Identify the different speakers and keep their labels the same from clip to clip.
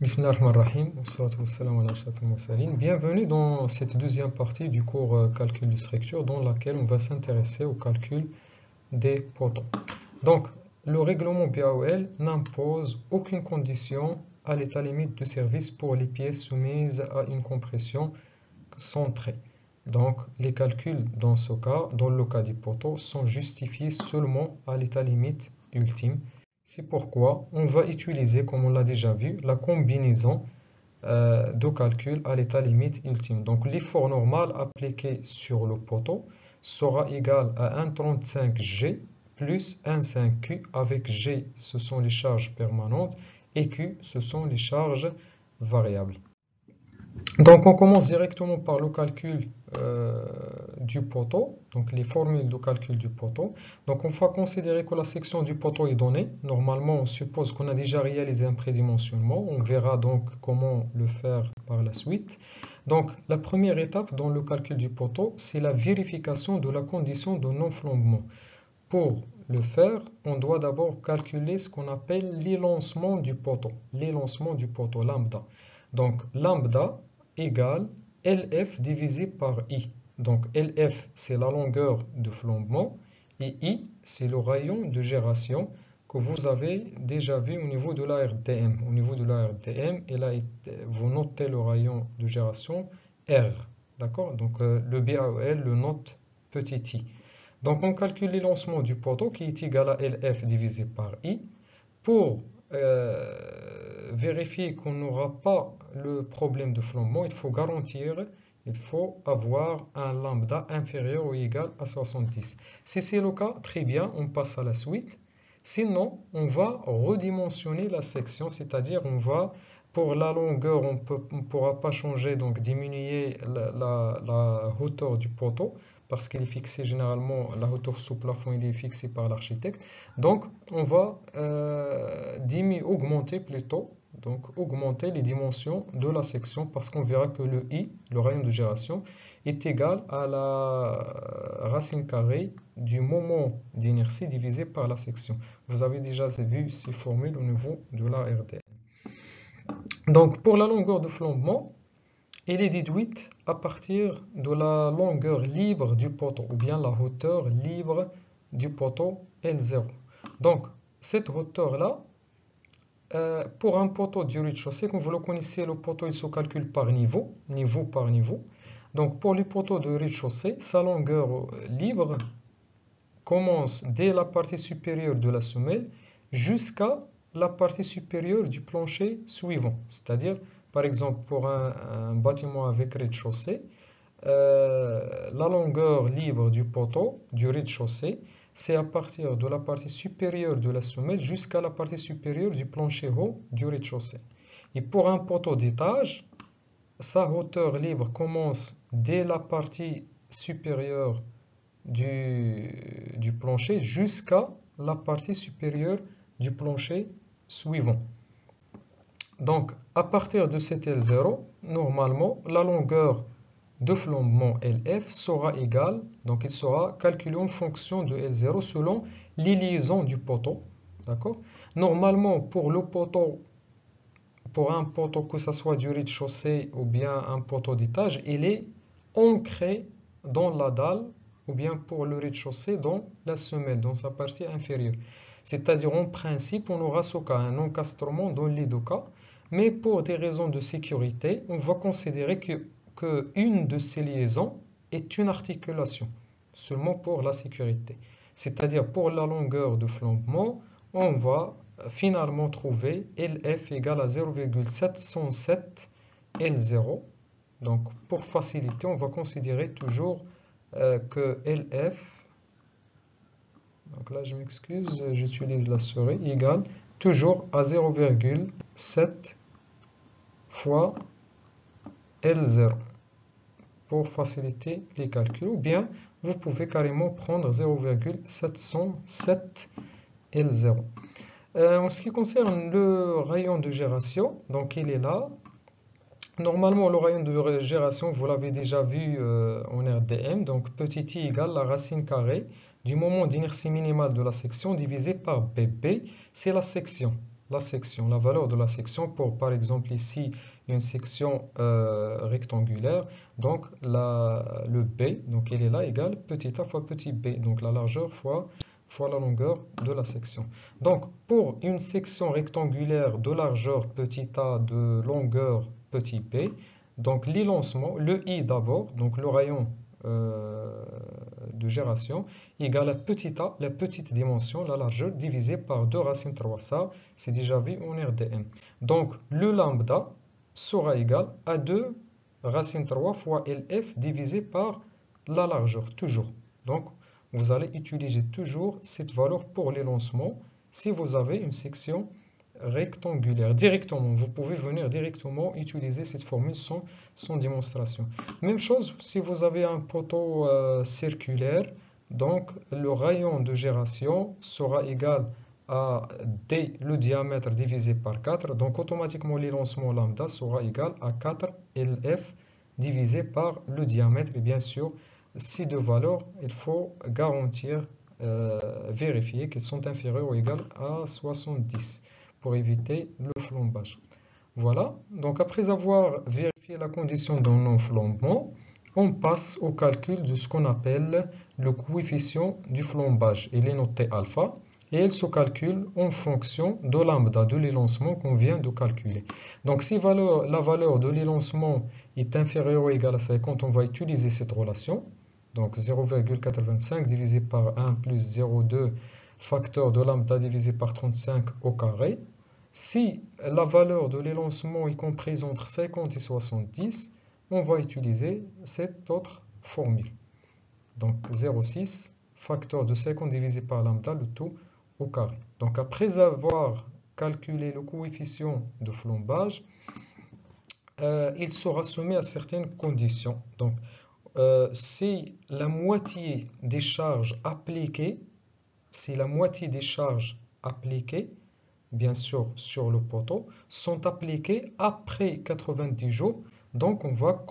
Speaker 1: Bismillahirrahmanirrahim, wassalatu wassalamu ala ashrafil mursalin. Bienvenue dans cette deuxième partie du cours calcul de structure dans laquelle on va s'intéresser au calcul des potents. Donc, le règlement BAOL n'impose aucune condition à l'état limite de service pour les pièces soumises à une compression centrée. Donc, les calculs dans ce cas, dans le cas des poteaux, sont justifiés seulement à l'état limite ultime. C'est pourquoi on va utiliser, comme on l'a déjà vu, la combinaison de calcul à l'état limite ultime. Donc l'effort normal appliqué sur le poteau sera égal à 1,35G plus 1,5Q avec G, ce sont les charges permanentes, et Q, ce sont les charges variables. Donc on commence directement par le calcul du poteau, donc les formules de calcul du poteau. Donc on va considérer que la section du poteau est donnée. Normalement on suppose qu'on a déjà réalisé un prédimensionnement. On verra donc comment le faire par la suite. Donc la première étape dans le calcul du poteau, c'est la vérification de la condition de non-flambement. Pour le faire, on doit d'abord calculer ce qu'on appelle l'élancement du poteau. L'élancement du poteau, lambda. Donc lambda égale LF divisé par I. Donc LF c'est la longueur de flambement et I c'est le rayon de gyration que vous avez déjà vu au niveau de la RDM. Au niveau de la RDM, et là, vous notez le rayon de gyration R. D'accord? Donc le BAOL le note petit i. Donc on calcule l'élancement du poteau qui est égal à LF divisé par I. Pour vérifier qu'on n'aura pas le problème de flambement, il faut avoir un lambda inférieur ou égal à 70. Si c'est le cas, très bien, on passe à la suite. Sinon, on va redimensionner la section, c'est-à-dire pour la longueur, on ne pourra pas changer, donc diminuer la hauteur du poteau, parce qu'il est fixé généralement, la hauteur sous plafond, il est fixé par l'architecte. Donc, on va augmenter les dimensions de la section, parce qu'on verra que le I, le rayon de gyration, est égal à la racine carrée du moment d'inertie divisé par la section. Vous avez déjà vu ces formules au niveau de la RDM. Donc, pour la longueur de flambement, elle est déduite à partir de la longueur libre du poteau, ou bien la hauteur libre du poteau L0. Donc, cette hauteur-là, pour un poteau du rez-de-chaussée, comme vous le connaissez, le poteau il se calcule par niveau par niveau. Donc, pour les poteaux de rez-de-chaussée, sa longueur libre commence dès la partie supérieure de la semelle jusqu'à la partie supérieure du plancher suivant. C'est-à-dire, par exemple, pour un bâtiment avec rez-de-chaussée, la longueur libre du poteau du rez-de-chaussée, c'est à partir de la partie supérieure de la semelle jusqu'à la partie supérieure du plancher haut du rez-de-chaussée. Et pour un poteau d'étage, sa hauteur libre commence dès la partie supérieure du plancher jusqu'à la partie supérieure du plancher suivant. Donc, à partir de cet L0, normalement, la longueur de flambement LF sera égale, donc il sera calculé en fonction de L0 selon les liaisons du poteau. D'accord? Normalement, pour un poteau, que ce soit du rez-de-chaussée ou bien un poteau d'étage, il est ancré dans la dalle, ou bien pour le rez-de-chaussée dans la semelle, dans sa partie inférieure. C'est-à-dire, en principe, on aura ce cas, un encastrement dans les deux cas, mais pour des raisons de sécurité, on va considérer que une de ces liaisons est une articulation, seulement pour la sécurité. C'est-à-dire, pour la longueur de flambement, on va finalement trouver LF égale à 0,707 L0. Donc, pour faciliter, on va considérer toujours que LF, donc là je m'excuse, j'utilise la souris, égale toujours à 0,7 fois L0 pour faciliter les calculs, ou bien vous pouvez carrément prendre 0,707 L0. En ce qui concerne le rayon de gyration, donc il est là. Normalement, le rayon de gyration, vous l'avez déjà vu en RDM, donc petit i égale la racine carrée du moment d'inertie minimale de la section divisé par BB, c'est la section. la section, la valeur de la section pour, par exemple, ici, une section rectangulaire. Donc, le B, donc il est là, égale petit a fois petit b. Donc, la largeur fois la longueur de la section. Donc, pour une section rectangulaire de largeur petit a, de longueur petit b, donc l'élancement, le I d'abord, donc le rayon de gération, égale à petit a, la petite dimension, la largeur, divisé par 2 racine 3. Ça, c'est déjà vu en RDM. Donc, le lambda sera égal à 2 racine 3 fois LF divisé par la largeur, toujours. Donc, vous allez utiliser toujours cette valeur pour l'élancement si vous avez une section rectangulaire. Directement, vous pouvez venir directement utiliser cette formule sans démonstration. Même chose si vous avez un poteau circulaire, donc le rayon de gération sera égal à D, le diamètre divisé par 4. Donc automatiquement l'élancement lambda sera égal à 4 LF divisé par le diamètre. Et bien sûr, ces deux valeurs, il faut garantir, vérifier qu'elles sont inférieures ou égales à 70 pour éviter le flambage. Voilà, donc après avoir vérifié la condition d'un non-flambement, on passe au calcul de ce qu'on appelle le coefficient du flambage. Il est noté alpha et il se calcule en fonction de lambda, de l'élancement qu'on vient de calculer. Donc si la valeur de l'élancement est inférieure ou égale à 50, on va utiliser cette relation. Donc 0,85 divisé par 1 plus 0,2 facteur de lambda divisé par 35 au carré. Si la valeur de l'élancement est comprise entre 50 et 70, on va utiliser cette autre formule. Donc 0,6 facteur de 50 divisé par lambda, le tout au carré. Donc après avoir calculé le coefficient de flambage, il sera soumis à certaines conditions. Donc si la moitié des charges appliquées, bien sûr sur le poteau, sont appliquées après 90 jours, donc on va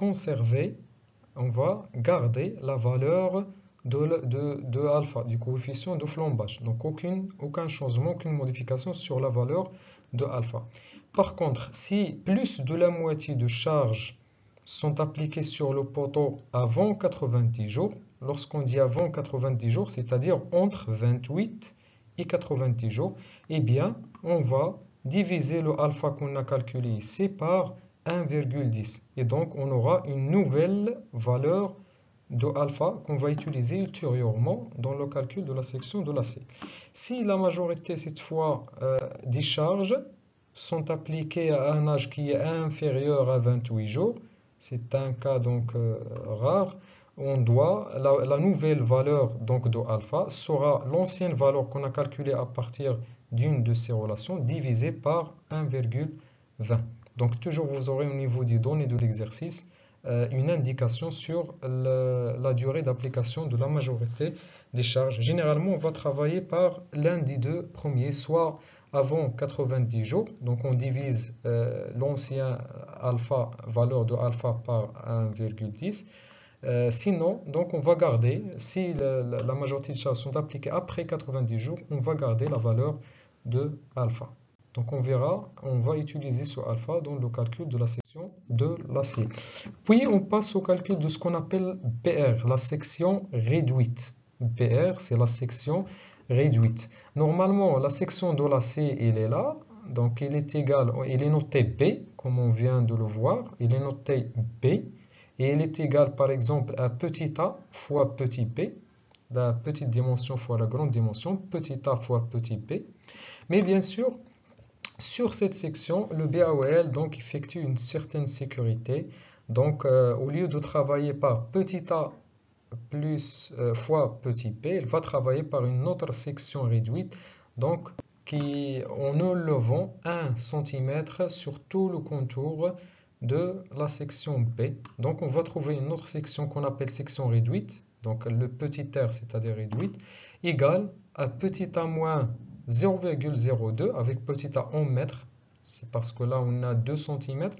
Speaker 1: garder la valeur de alpha, du coefficient de flambage. Donc aucun changement, aucune modification sur la valeur de alpha. Par contre, si plus de la moitié de charges sont appliquées sur le poteau avant 90 jours, lorsqu'on dit avant 90 jours, c'est-à-dire entre 28 et 90 jours, eh bien, on va diviser le alpha qu'on a calculé ici par 1,10. Et donc, on aura une nouvelle valeur de alpha qu'on va utiliser ultérieurement dans le calcul de la section de l'AC. Si la majorité, cette fois, des charges sont appliquées à un âge qui est inférieur à 28 jours, c'est un cas donc rare, la nouvelle valeur donc de alpha sera l'ancienne valeur qu'on a calculée à partir d'une de ces relations divisée par 1,20. Donc toujours vous aurez au niveau des données de l'exercice une indication sur la durée d'application de la majorité des charges. Généralement, on va travailler par l'un des deux premiers, soit avant 90 jours, donc on divise l'ancien alpha, valeur de alpha par 1,10. Sinon, donc on va garder, si la majorité des charges sont appliquées après 90 jours, on va garder la valeur de alpha. Donc on verra, on va utiliser ce alpha dans le calcul de la section de l'acier. Puis on passe au calcul de ce qu'on appelle BR, la section réduite. BR, c'est la section réduite. Normalement, la section de l'acier, il est là. Donc il est noté B, comme on vient de le voir. Il est noté B. Et il est égal, par exemple, à petit a fois petit b. La petite dimension fois la grande dimension. Petit a fois petit b. Mais bien sûr, sur cette section, le BAOL donc, effectue une certaine sécurité. Donc, au lieu de travailler par petit a plus fois petit p, il va travailler par une autre section réduite, donc en enlevant 1 cm sur tout le contour de la section B. Donc, on va trouver une autre section qu'on appelle section réduite, donc le petit r, c'est-à-dire réduite, égale à petit a moins 0,02 avec petit a en mètres, c'est parce que là on a 2 cm.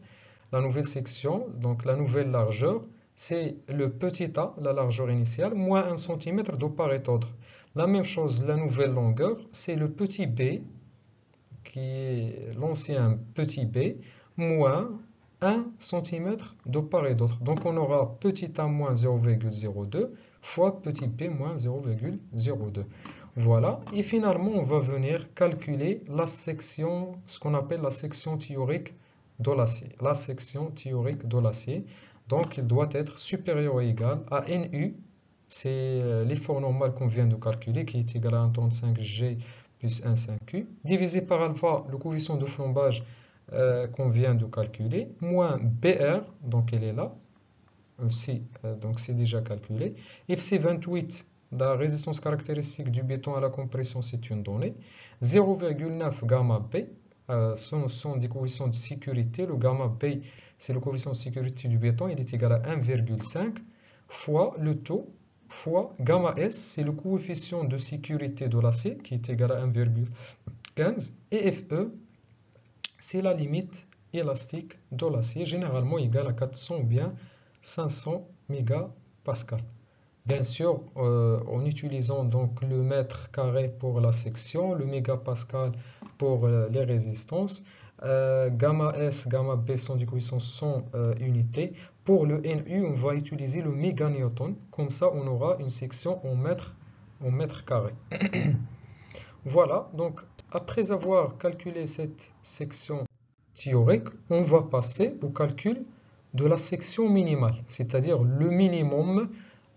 Speaker 1: La nouvelle section, donc la nouvelle largeur, c'est le petit a, la largeur initiale, moins 1 cm de part et d'autre. La même chose, la nouvelle longueur, c'est le petit b qui est l'ancien petit b, moins 1 cm de part et d'autre. Donc on aura petit a moins 0,02 fois petit b moins 0,02. Voilà, et finalement on va venir calculer la section, ce qu'on appelle la section théorique de l'acier. La section théorique de l'acier, donc il doit être supérieur ou égal à NU, c'est l'effort normal qu'on vient de calculer, qui est égal à 1,35G plus 1,5Q, divisé par alpha, le coefficient de flambage qu'on vient de calculer, moins BR, donc elle est là, aussi, donc c'est déjà calculé, FC28, la résistance caractéristique du béton à la compression, c'est une donnée, 0,9 gamma B, ce sont des coefficients de sécurité, le gamma B, c'est le coefficient de sécurité du béton, il est égal à 1,5 fois le taux, fois gamma S, c'est le coefficient de sécurité de l'acier, qui est égal à 1,15, et FE, c'est la limite élastique de l'acier, généralement égale à 400 ou bien 500 mégapascal. Bien sûr, en utilisant donc le mètre carré pour la section, le mégapascal pour les résistances, gamma S, gamma B sont des coefficients sans unité. Pour le NU, on va utiliser le méganewton. Comme ça, on aura une section en mètre carré. Voilà, donc après avoir calculé cette section théorique, on va passer au calcul de la section minimale, c'est-à-dire le minimum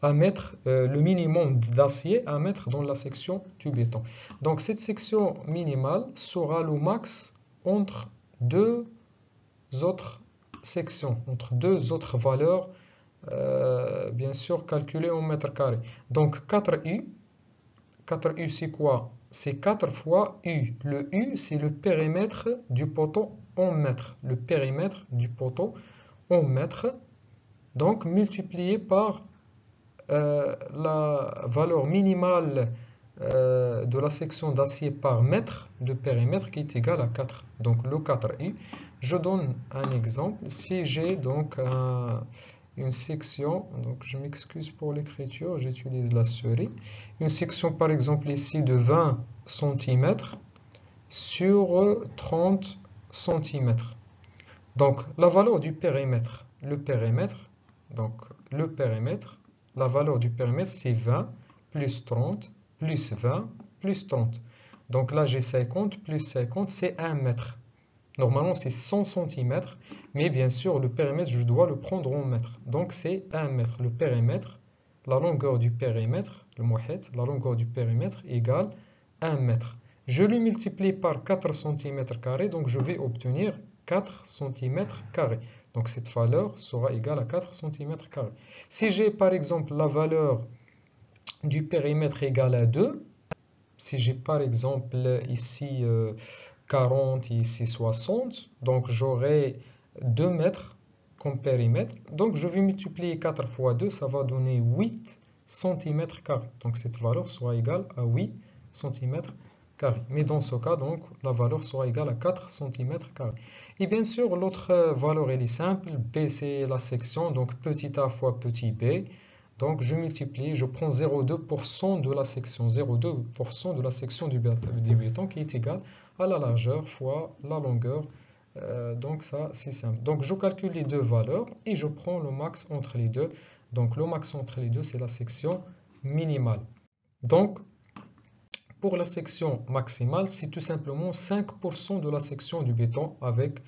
Speaker 1: à mettre, le minimum d'acier à mettre dans la section du béton. Donc cette section minimale sera le max entre deux autres sections, entre deux autres valeurs, bien sûr calculées en mètre carré. Donc 4U, 4U c'est quoi? C'est 4 fois U. Le U, c'est le périmètre du poteau en mètres. Le périmètre du poteau en mètres, donc multiplié par la valeur minimale de la section d'acier par mètre de périmètre qui est égale à 4. Donc le 4U, je donne un exemple. Si j'ai donc une section, donc je m'excuse pour l'écriture, j'utilise la souris. Une section par exemple ici de 20 cm sur 30 cm. Donc la valeur du périmètre, la valeur du périmètre c'est 20 plus 30 plus 20 plus 30. Donc là j'ai 50 plus 50, c'est 1 mètre. Normalement c'est 100 cm, mais bien sûr le périmètre je dois le prendre en mètres. Donc c'est 1 mètre. Le périmètre, la longueur du périmètre, le mouhet, la longueur du périmètre égale 1 mètre. Je le multiplie par 4 cm², donc je vais obtenir 4 cm². Donc cette valeur sera égale à 4 cm². Si j'ai par exemple la valeur du périmètre égale à 2, si j'ai par exemple ici 40 et ici 60, donc j'aurai 2 mètres comme périmètre. Donc je vais multiplier 4 fois 2, ça va donner 8 cm². Donc cette valeur sera égale à 8 cm². Mais dans ce cas, donc, la valeur sera égale à 4 cm². Et bien sûr, l'autre valeur, elle est simple. B, c'est la section, donc petit a fois petit b. Donc, je multiplie, je prends 0,2% de la section, 0,2% de la section du béton qui est égal à la largeur fois la longueur. Donc, ça, c'est simple. Donc, je calcule les deux valeurs et je prends le max entre les deux. Donc, le max entre les deux, c'est la section minimale. Donc, pour la section maximale, c'est tout simplement 5% de la section du béton avec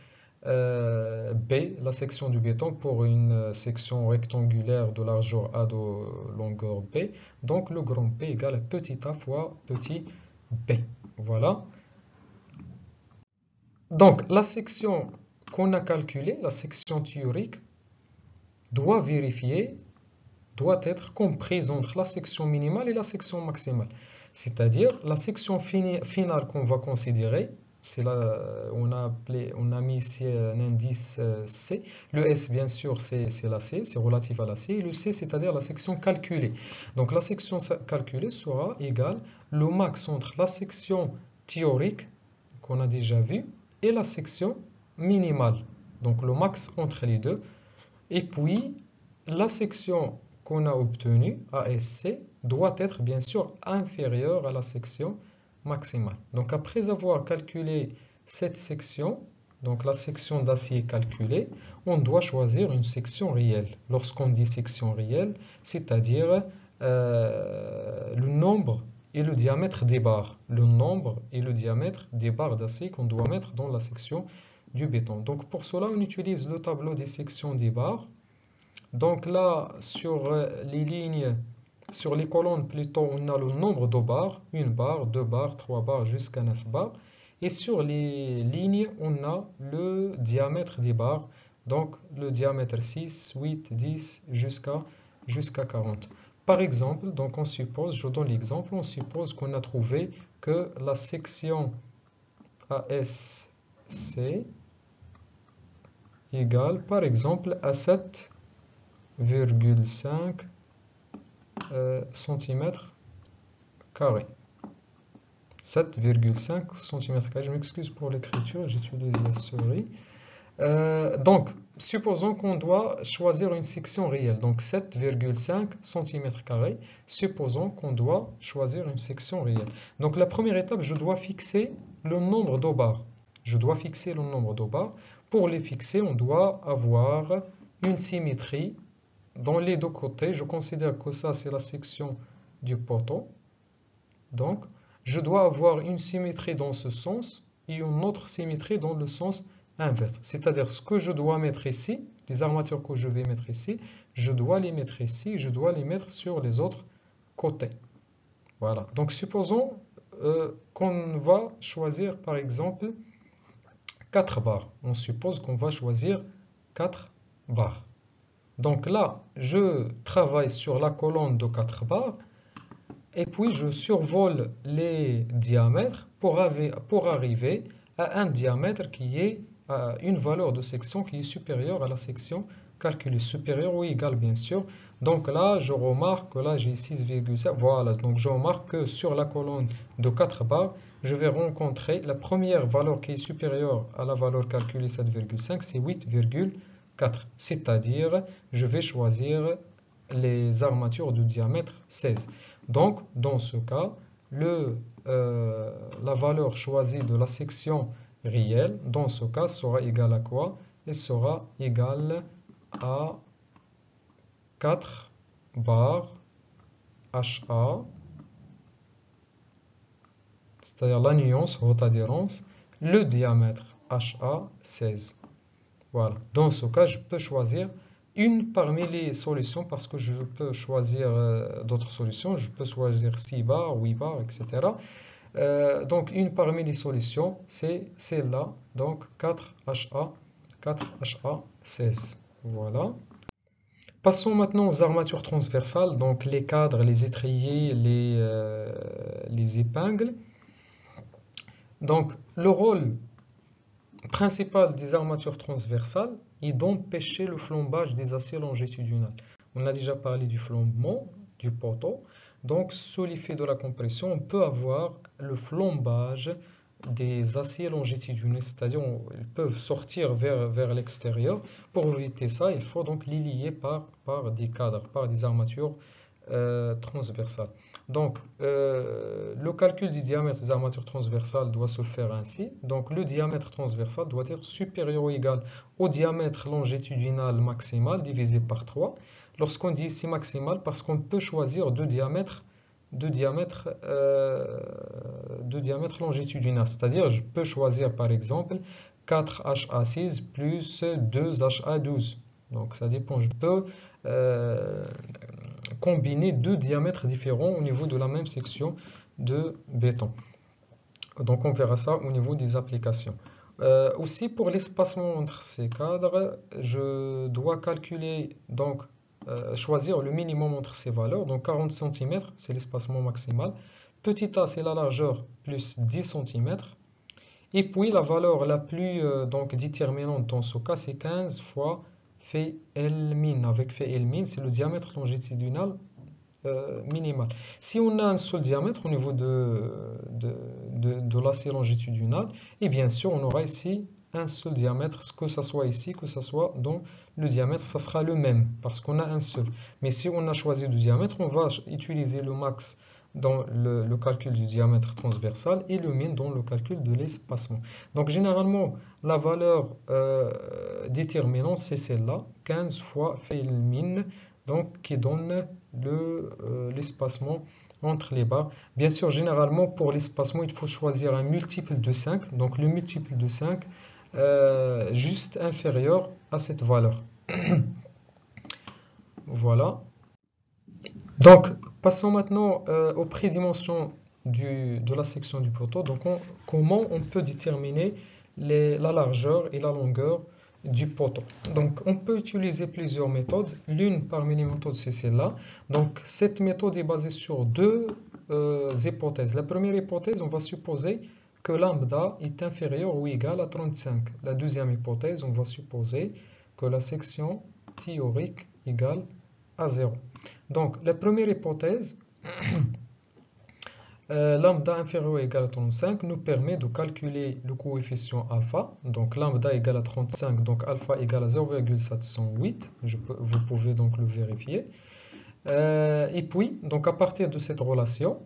Speaker 1: B, la section du béton pour une section rectangulaire de largeur A de longueur B. Donc le grand P égale à petit a fois petit b. Voilà. Donc la section qu'on a calculée, la section théorique, doit être comprise entre la section minimale et la section maximale. C'est-à-dire la section finale qu'on va considérer, c'est là on a mis ici un indice C. Le S bien sûr c'est la C, c'est relatif à la C. Et le C c'est-à-dire la section calculée. Donc la section calculée sera égale le max entre la section théorique qu'on a déjà vue et la section minimale. Donc le max entre les deux. Et puis la section qu'on a obtenue, ASC, doit être bien sûr inférieure à la section maximale. Donc après avoir calculé cette section, donc la section d'acier calculée, on doit choisir une section réelle. Lorsqu'on dit section réelle, c'est-à-dire le nombre et le diamètre des barres. Le nombre et le diamètre des barres d'acier qu'on doit mettre dans la section du béton. Donc pour cela, on utilise le tableau des sections des barres. Donc là, sur les lignes, sur les colonnes plutôt, on a le nombre de barres, 1 barre, 2 barres, 3 barres, jusqu'à 9 barres. Et sur les lignes, on a le diamètre des barres, donc le diamètre 6, 8, 10, jusqu'à 40. Par exemple, donc on suppose, je donne l'exemple, on suppose qu'on a trouvé que la section ASC égale par exemple à 7,5 cm². 7,5 cm². Je m'excuse pour l'écriture, j'utilise la souris. Donc, supposons qu'on doit choisir une section réelle, donc 7,5 cm². Supposons qu'on doit choisir une section réelle. Donc, la première étape, je dois fixer le nombre de barres. Je dois fixer le nombre de barres. Pour les fixer, on doit avoir une symétrie dans les deux côtés. Je considère que ça, c'est la section du poteau. Donc, je dois avoir une symétrie dans ce sens et une autre symétrie dans le sens inverse. C'est-à-dire ce que je dois mettre ici, les armatures que je vais mettre ici, je dois les mettre ici, je dois les mettre sur les autres côtés. Voilà. Donc, supposons qu'on va choisir, par exemple, 4 barres. On suppose qu'on va choisir 4 barres. Donc là, je travaille sur la colonne de 4 barres et puis je survole les diamètres pour arriver à un diamètre qui est à une valeur de section qui est supérieure à la section calculée, supérieure ou égale bien sûr. Donc là, je remarque que là j'ai 6,7. Voilà, donc je remarque que sur la colonne de 4 barres, je vais rencontrer la première valeur qui est supérieure à la valeur calculée 7,5, c'est 8,4. C'est-à-dire, je vais choisir les armatures de diamètre 16. Donc, dans ce cas, la valeur choisie de la section réelle, dans ce cas, sera égale à quoi? Elle sera égale à 4 barres HA, c'est-à-dire la nuance, haute adhérence, le diamètre HA 16. Voilà. Dans ce cas, je peux choisir une parmi les solutions parce que je peux choisir d'autres solutions. Je peux choisir 6 barres, 8 barres, etc. Donc, une parmi les solutions, c'est celle-là. Donc, 4HA 16. Voilà. Passons maintenant aux armatures transversales, donc les cadres, les étriers, les épingles. Donc, le rôle principal des armatures transversales est d'empêcher le flambage des aciers longitudinaux. On a déjà parlé du flambement du poteau. Donc, sous l'effet de la compression, on peut avoir le flambage des aciers longitudinaux, c'est-à-dire ils peuvent sortir vers l'extérieur. Pour éviter ça, il faut donc les lier par des cadres, par des armatures transversales. Donc, le calcul du diamètre des armatures transversales doit se faire ainsi. Donc, le diamètre transversal doit être supérieur ou égal au diamètre longitudinal maximal divisé par 3. Lorsqu'on dit ici maximal, parce qu'on peut choisir deux diamètres longitudinal. C'est-à-dire, je peux choisir par exemple 4HA6 plus 2HA12. Donc, ça dépend. Je peux combiner deux diamètres différents au niveau de la même section de béton. Donc, on verra ça au niveau des applications. Aussi, pour l'espacement entre ces cadres, je dois calculer, donc, choisir le minimum entre ces valeurs. Donc, 40 cm, c'est l'espacement maximal. Petit a, c'est la largeur plus 10 cm. Et puis, la valeur la plus donc, déterminante dans ce cas, c'est 15 fois phi L-min. Avec phi L-min, c'est le diamètre longitudinal minimal. Si on a un seul diamètre au niveau de l'acier longitudinal, et bien sûr, on aura ici un seul diamètre, que ce soit ici, que ce soit dans le diamètre, ça sera le même, parce qu'on a un seul. Mais si on a choisi deux diamètres, on va utiliser le max dans le calcul du diamètre transversal et le min dans le calcul de l'espacement. Donc généralement, la valeur déterminante, c'est celle-là, 15 fois fait le min, donc qui donne l'espacement entre les barres. Bien sûr, généralement, pour l'espacement, il faut choisir un multiple de 5, donc le multiple de 5 juste inférieur à cette valeur. Voilà. Donc, passons maintenant aux prédimensions de la section du poteau. Donc, comment on peut déterminer la largeur et la longueur du poteau. Donc, on peut utiliser plusieurs méthodes. L'une parmi les méthodes, c'est celle-là. Donc, cette méthode est basée sur deux hypothèses. La première hypothèse, on va supposer que lambda est inférieur ou égal à 35. La deuxième hypothèse, on va supposer que la section théorique égale à 0. Donc, la première hypothèse, lambda inférieur ou égal à 35 nous permet de calculer le coefficient alpha. Donc, lambda égale à 35, donc alpha égale à 0,708. Vous pouvez donc le vérifier. Et puis, donc à partir de cette relation,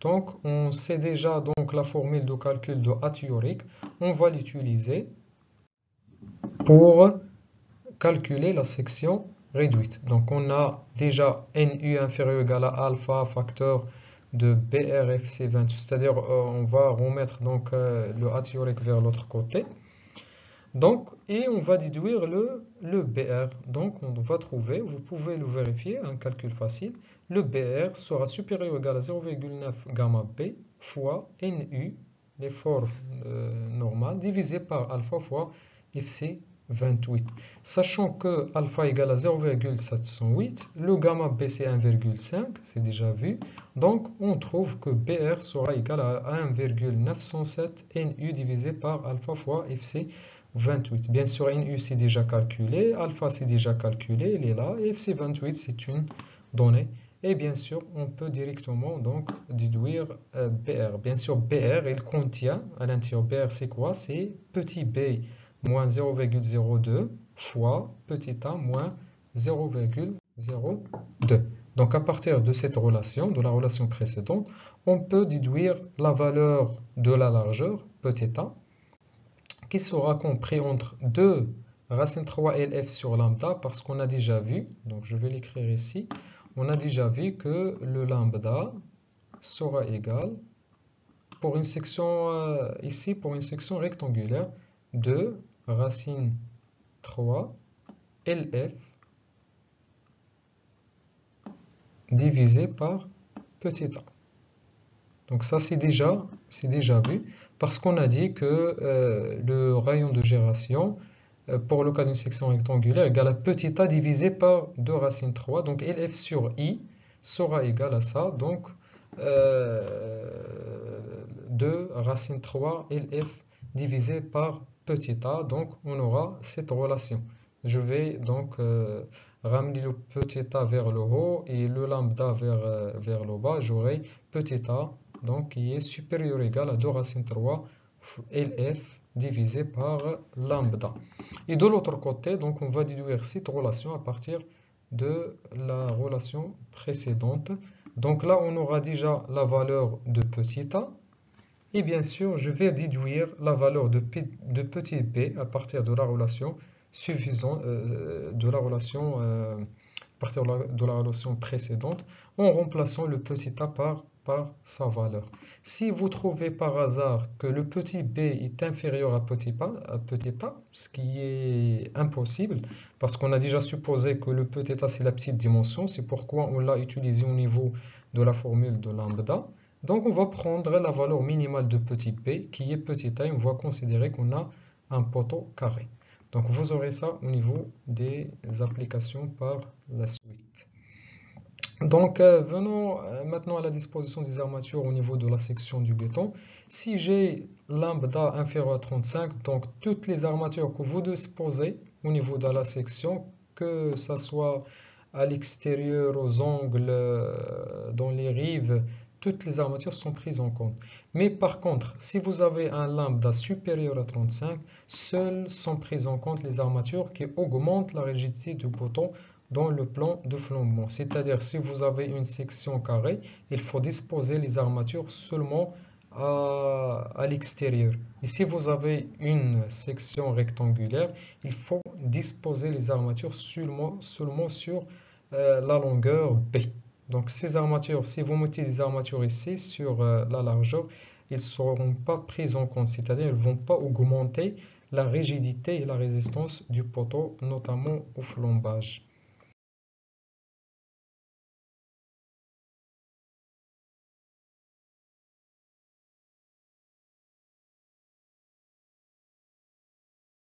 Speaker 1: donc on sait déjà donc la formule de calcul de A théorique. On va l'utiliser pour calculer la section réduite. Donc on a déjà NU inférieur ou égal à alpha facteur de BRFC28, c'est-à-dire on va remettre donc le A théorique vers l'autre côté. Donc, et on va déduire le BR. Donc on va trouver, vous pouvez le vérifier, un calcul facile, le BR sera supérieur ou égal à 0,9 gamma B fois NU, l'effort normal, divisé par alpha fois FC 28. Sachant que alpha égale à 0,708, le gamma B c'est 1,5, c'est déjà vu. Donc on trouve que BR sera égal à 1,907 NU divisé par alpha fois FC 28. Bien sûr, NU c'est déjà calculé, alpha c'est déjà calculé, il est là, et FC 28 c'est une donnée. Et bien sûr, on peut directement donc déduire BR. Bien sûr, BR il contient à l'intérieur, BR c'est quoi? C'est petit b moins 0,02 fois petit a moins 0,02. Donc à partir de cette relation, de la relation précédente, on peut déduire la valeur de la largeur petit a qui sera compris entre 2 racine 3 LF sur lambda parce qu'on a déjà vu, donc je vais l'écrire ici, on a déjà vu que le lambda sera égal pour une section ici pour une section rectangulaire 2 racine 3 LF divisé par petit a. Donc ça c'est déjà vu parce qu'on a dit que le rayon de gyration pour le cas d'une section rectangulaire égale à petit a divisé par 2 racine 3. Donc LF sur I sera égal à ça. Donc 2 racine 3 LF divisé par petit a. Donc on aura cette relation. Je vais donc ramener le petit a vers le haut et le lambda vers le bas. J'aurai petit a donc qui est supérieur ou égal à 2 racine 3 LF divisé par lambda. Et de l'autre côté, donc on va déduire cette relation à partir de la relation précédente. Donc là, on aura déjà la valeur de petit a. Et bien sûr, je vais déduire la valeur de petit b à partir de la relation suffisante, à partir de la relation précédente, en remplaçant le petit a par sa valeur. Si vous trouvez par hasard que le petit b est inférieur à petit a, ce qui est impossible, parce qu'on a déjà supposé que le petit a c'est la petite dimension, c'est pourquoi on l'a utilisé au niveau de la formule de lambda. Donc on va prendre la valeur minimale de petit b qui est petit a et on va considérer qu'on a un poteau carré. Donc vous aurez ça au niveau des applications par la suite. Donc venons maintenant à la disposition des armatures au niveau de la section du béton. Si j'ai lambda inférieur à 35, donc toutes les armatures que vous disposez au niveau de la section, que ce soit à l'extérieur, aux angles, dans les rives, toutes les armatures sont prises en compte. Mais par contre, si vous avez un lambda supérieur à 35, seules sont prises en compte les armatures qui augmentent la rigidité du béton dans le plan de flambement. C'est-à-dire, si vous avez une section carrée, il faut disposer les armatures seulement à l'extérieur. Et si vous avez une section rectangulaire, il faut disposer les armatures seulement sur la longueur B. Donc ces armatures, si vous mettez des armatures ici sur la largeur, ils ne seront pas pris en compte, c'est-à-dire ils ne vont pas augmenter la rigidité et la résistance du poteau, notamment au flambage.